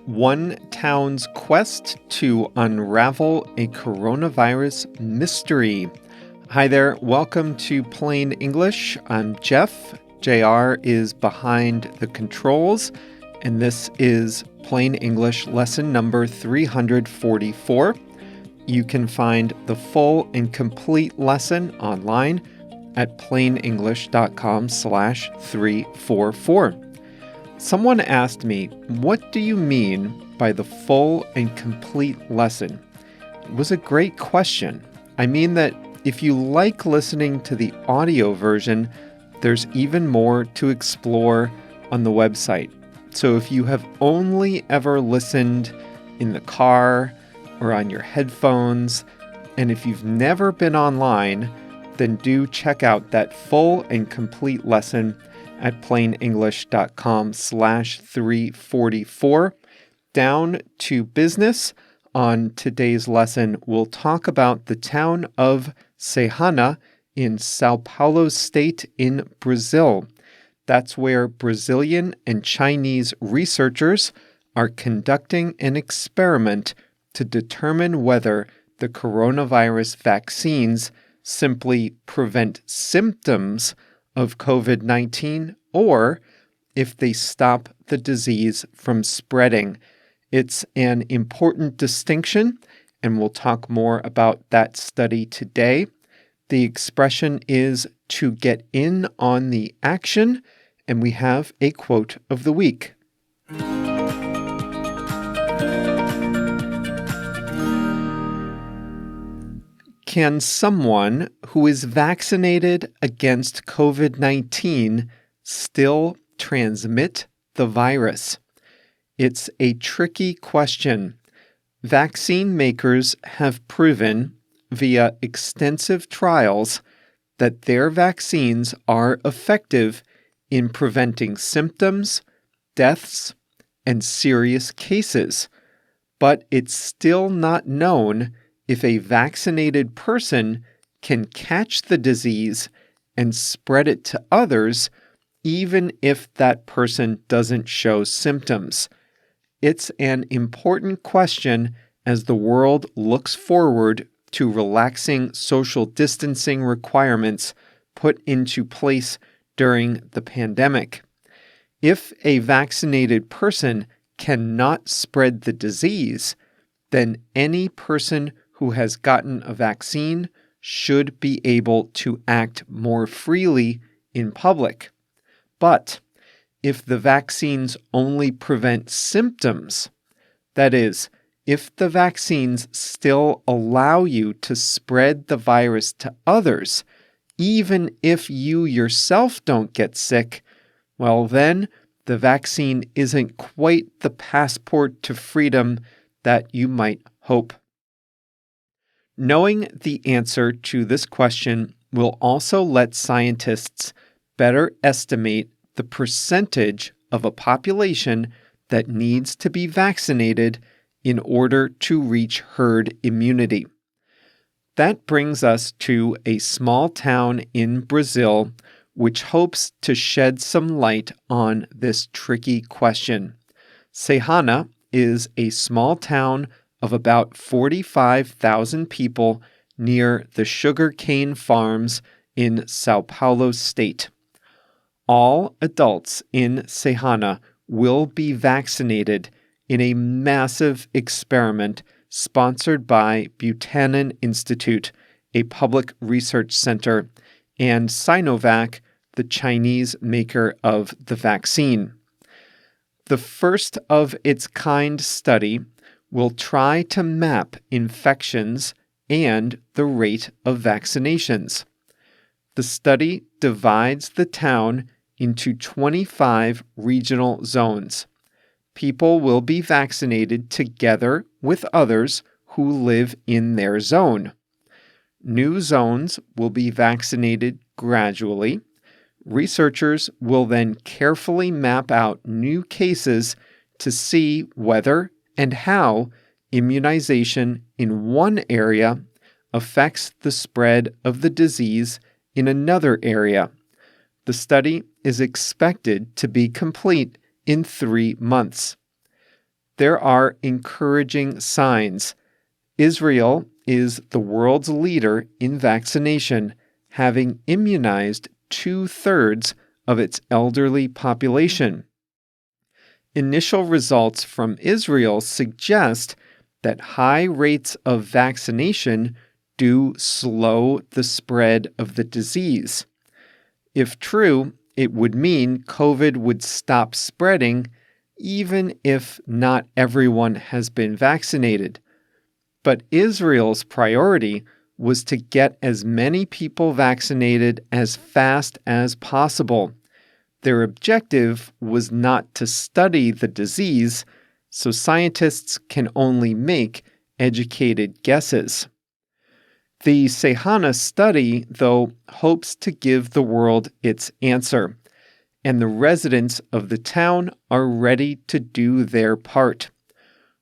One town's quest to unravel a coronavirus mystery. Hi there, welcome to Plain English. I'm Jeff. JR is behind the controls, and this is Plain English lesson number 344. You can find the full and complete lesson online at plainenglish.com/344. Someone asked me, what do you mean by the full and complete lesson? It was a great question. I mean that if you like listening to the audio version, there's even more to explore on the website. So if you have only ever listened in the car or on your headphones, and if you've never been online, then do check out that full and complete lesson at plainenglish.com/344. Down to business. On today's lesson, we'll talk about the town of Serrana in Sao Paulo state in Brazil. That's where Brazilian and Chinese researchers are conducting an experiment to determine whether the coronavirus vaccines simply prevent symptoms of COVID-19 or if they stop the disease from spreading. It's an important distinction, and we'll talk more about that study today. The expression is to get in on the action, and we have a quote of the week. Can someone who is vaccinated against COVID-19 still transmit the virus? It's a tricky question. Vaccine makers have proven via extensive trials that their vaccines are effective in preventing symptoms, deaths, and serious cases. But it's still not known if a vaccinated person can catch the disease and spread it to others, even if that person doesn't show symptoms. It's an important question as the world looks forward to relaxing social distancing requirements put into place during the pandemic. If a vaccinated person cannot spread the disease, then any person who has gotten a vaccine should be able to act more freely in public. But if the vaccines only prevent symptoms, that is, if the vaccines still allow you to spread the virus to others, even if you yourself don't get sick, well then, the vaccine isn't quite the passport to freedom that you might hope. Knowing the answer to this question will also let scientists better estimate the percentage of a population that needs to be vaccinated in order to reach herd immunity. That brings us to a small town in Brazil which hopes to shed some light on this tricky question. Serrana is a small town of about 45,000 people near the sugarcane farms in Sao Paulo state. All adults in Serrana will be vaccinated in a massive experiment sponsored by Buchanan Institute, a public research center, and Sinovac, the Chinese maker of the vaccine. The first of its kind study will try to map infections and the rate of vaccinations. The study divides the town into 25 regional zones. People will be vaccinated together with others who live in their zone. New zones will be vaccinated gradually. Researchers will then carefully map out new cases to see whether and how immunization in one area affects the spread of the disease in another area. The study is expected to be complete in 3 months. there are encouraging signs. Israel is the world's leader in vaccination, having immunized 2/3 of its elderly population. Initial results from Israel suggest that high rates of vaccination do slow the spread of the disease. If true, it would mean COVID would stop spreading, even if not everyone has been vaccinated. But Israel's priority was to get as many people vaccinated as fast as possible. Their objective was not to study the disease, so scientists can only make educated guesses. The Serrana study, though, hopes to give the world its answer, and the residents of the town are ready to do their part.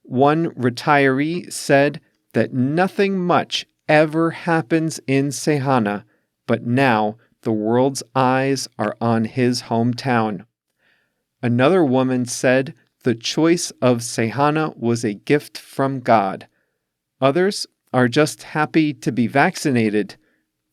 One retiree said that nothing much ever happens in Serrana, but now the world's eyes are on his hometown. Another woman said the choice of Serrana was a gift from God. Others are just happy to be vaccinated.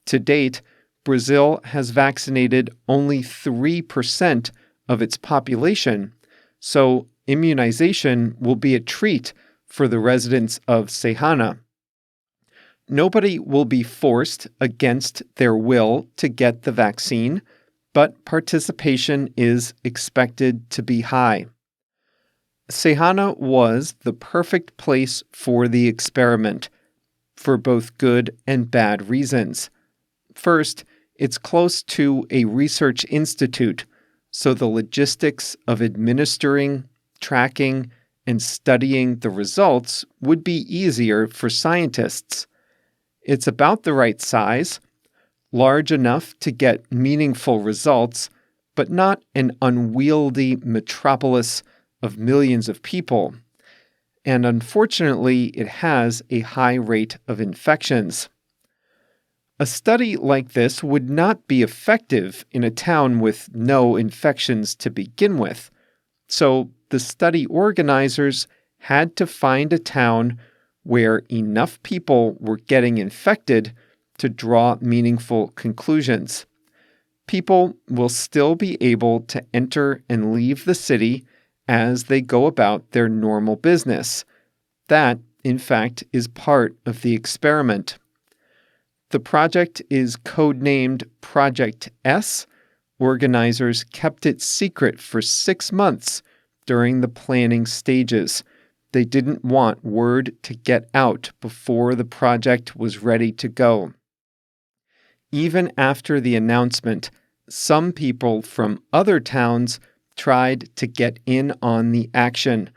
To date, Brazil has vaccinated only 3% of its population, so immunization will be a treat for the residents of Serrana. Nobody will be forced against their will to get the vaccine, but participation is expected to be high. Serrana was the perfect place for the experiment, for both good and bad reasons. First, it's close to a research institute, so the logistics of administering, tracking, and studying the results would be easier for scientists. It's about the right size, large enough to get meaningful results, but not an unwieldy metropolis of millions of people. And unfortunately, it has a high rate of infections. A study like this would not be effective in a town with no infections to begin with, so the study organizers had to find a town where enough people were getting infected to draw meaningful conclusions. People will still be able to enter and leave the city as they go about their normal business. That, in fact, is part of the experiment. The project is codenamed Project S. Organizers kept it secret for 6 months during the planning stages. They didn't want word to get out before the project was ready to go. Even after the announcement, some people from other towns tried to get in on the action.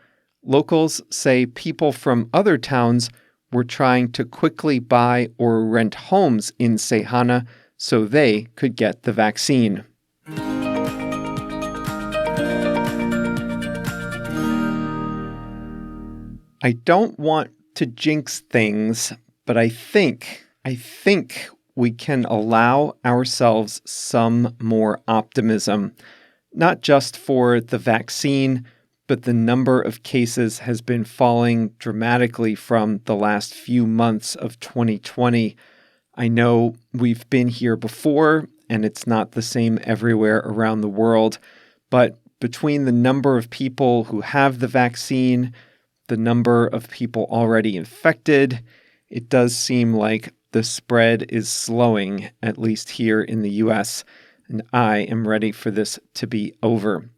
Locals say people from other towns were trying to quickly buy or rent homes in Serrana so they could get the vaccine. I don't want to jinx things, but I think we can allow ourselves some more optimism, not just for the vaccine, but the number of cases has been falling dramatically from the last few months of 2020. I know we've been here before, and it's not the same everywhere around the world, but between the number of people who have the vaccine, the number of people already infected, it does seem like the spread is slowing, at least here in the US, and I am ready for this to be over.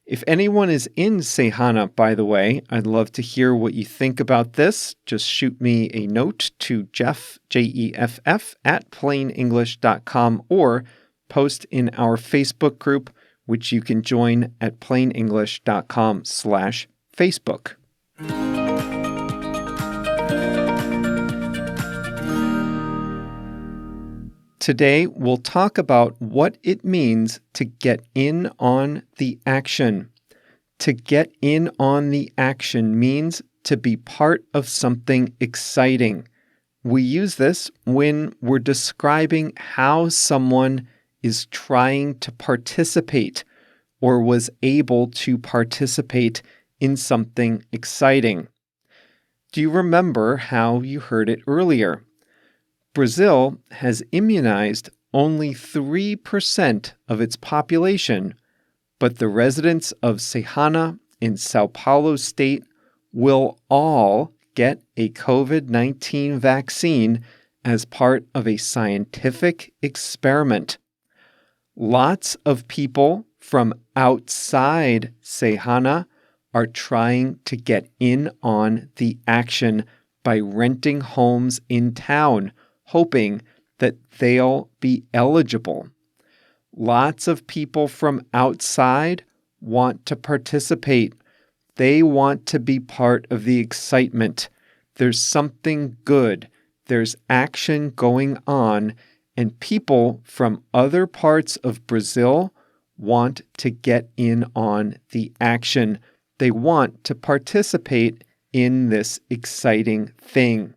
If anyone is in Serrana, by the way, I'd love to hear what you think about this. Just shoot me a note to Jeff, Jeff, at plainenglish.com, or post in our Facebook group, which you can join at plainenglish.com/Facebook. Today, we'll talk about what it means to get in on the action. To get in on the action means to be part of something exciting. We use this when we're describing how someone is trying to participate or was able to participate in something exciting. Do you remember how you heard it earlier? Brazil has immunized only 3% of its population, but the residents of Serrana in Sao Paulo state will all get a COVID-19 vaccine as part of a scientific experiment. Lots of people from outside Serrana are trying to get in on the action by renting homes in town, hoping that they'll be eligible. Lots of people from outside want to participate. They want to be part of the excitement. There's something good. There's action going on, and people from other parts of Brazil want to get in on the action. They want to participate in this exciting thing.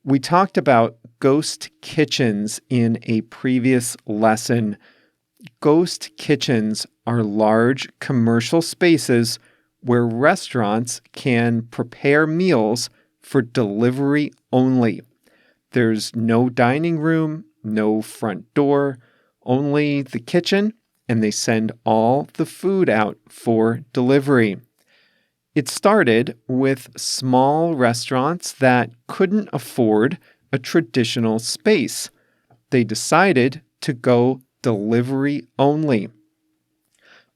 We talked about ghost kitchens in a previous lesson. Ghost kitchens are large commercial spaces where restaurants can prepare meals for delivery only. There's no dining room, no front door, only the kitchen, and they send all the food out for delivery. It started with small restaurants that couldn't afford a traditional space. They decided to go delivery only.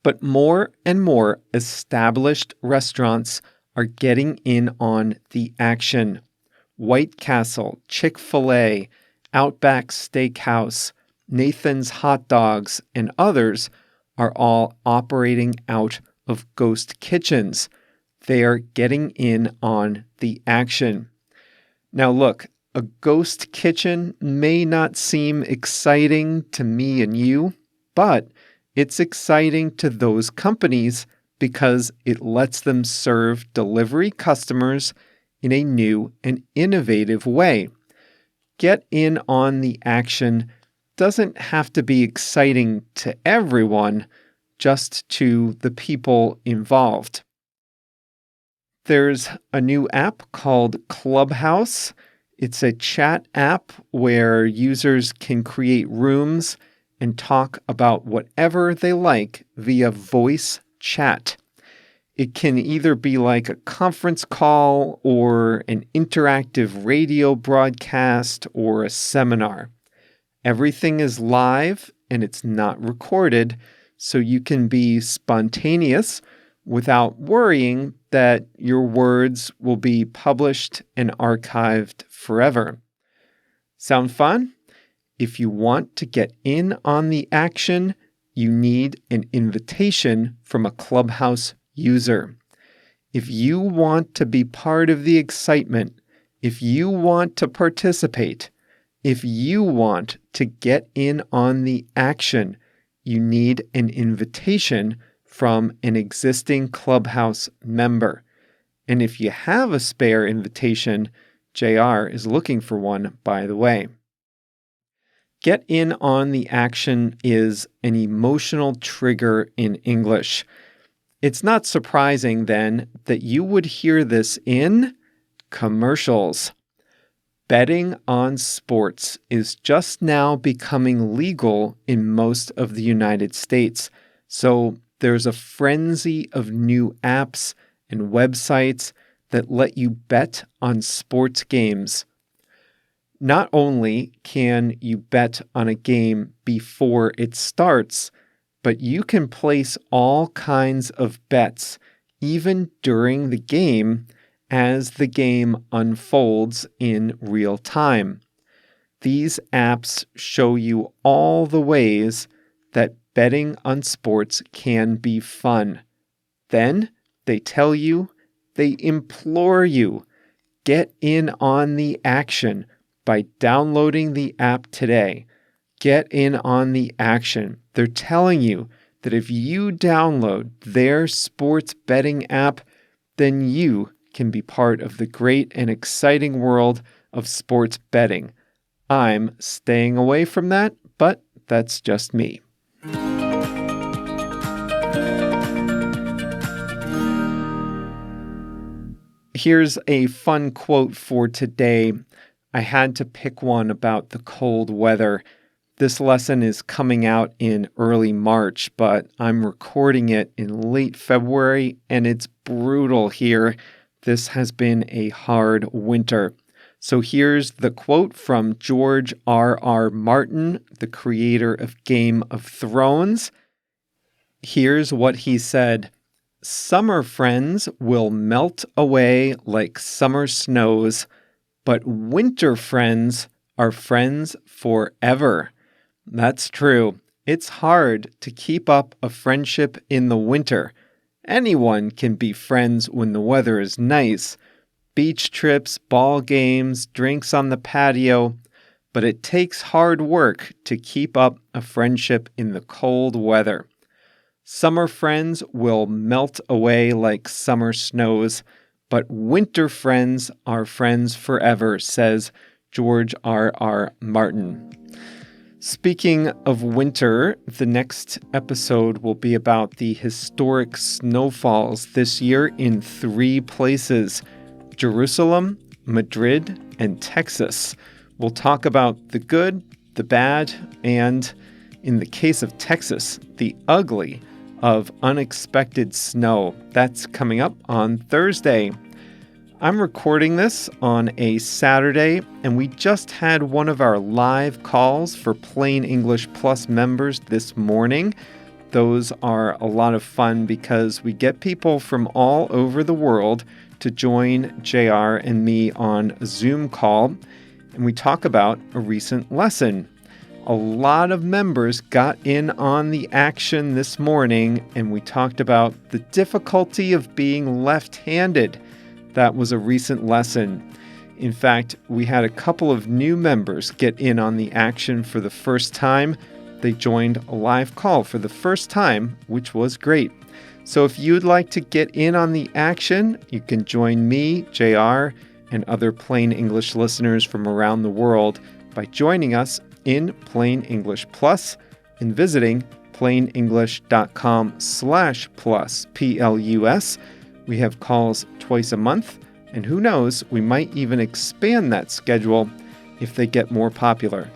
But more and more established restaurants are getting in on the action. White Castle, Chick-fil-A, Outback Steakhouse, Nathan's Hot Dogs, and others are all operating out of ghost kitchens. They are getting in on the action. Now look, a ghost kitchen may not seem exciting to me and you, but it's exciting to those companies because it lets them serve delivery customers in a new and innovative way. Get in on the action doesn't have to be exciting to everyone, just to the people involved. There's a new app called Clubhouse. It's a chat app where users can create rooms and talk about whatever they like via voice chat. It can either be like a conference call or an interactive radio broadcast or a seminar. Everything is live and it's not recorded, so you can be spontaneous without worrying that your words will be published and archived forever. Sound fun? If you want to get in on the action, you need an invitation from a Clubhouse user. If you want to be part of the excitement, if you want to participate, if you want to get in on the action, you need an invitation from an existing Clubhouse member. And if you have a spare invitation, JR is looking for one, by the way. Get in on the action is an emotional trigger in English. It's not surprising, then, that you would hear this in commercials. Betting on sports is just now becoming legal in most of the United States, so there's a frenzy of new apps and websites that let you bet on sports games. Not only can you bet on a game before it starts, but you can place all kinds of bets even during the game as the game unfolds in real time. These apps show you all the ways that betting on sports can be fun. Then they tell you, they implore you, get in on the action by downloading the app today. Get in on the action. They're telling you that if you download their sports betting app, then you can be part of the great and exciting world of sports betting. I'm staying away from that, but that's just me. Here's a fun quote for today. I had to pick one about the cold weather. This lesson is coming out in early March, but I'm recording it in late February, and it's brutal here. This has been a hard winter. So here's the quote from George R.R. Martin, the creator of Game of Thrones. Here's what he said. Summer friends will melt away like summer snows, but winter friends are friends forever. That's true. It's hard to keep up a friendship in the winter. Anyone can be friends when the weather is nice. Beach trips, ball games, drinks on the patio. But it takes hard work to keep up a friendship in the cold weather. Summer friends will melt away like summer snows, but winter friends are friends forever, says George R.R. Martin. Speaking of winter, the next episode will be about the historic snowfalls this year in 3 places: Jerusalem, Madrid, and Texas. We'll talk about the good, the bad, and, in the case of Texas, the ugly of unexpected snow. That's coming up on Thursday. I'm recording this on a Saturday, and we just had one of our live calls for Plain English Plus members this morning. Those are a lot of fun because we get people from all over the world to join JR and me on a Zoom call, and we talk about a recent lesson. A lot of members got in on the action this morning, and we talked about the difficulty of being left-handed. That was a recent lesson. In fact, we had a couple of new members get in on the action for the first time. They joined a live call for the first time, which was great. So if you'd like to get in on the action, you can join me, JR, and other Plain English listeners from around the world by joining us in Plain English Plus and visiting plainenglish.com/plus, Plus. We have calls twice a month, and who knows, we might even expand that schedule if they get more popular.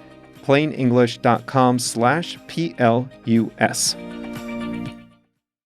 plainenglish.com/plus.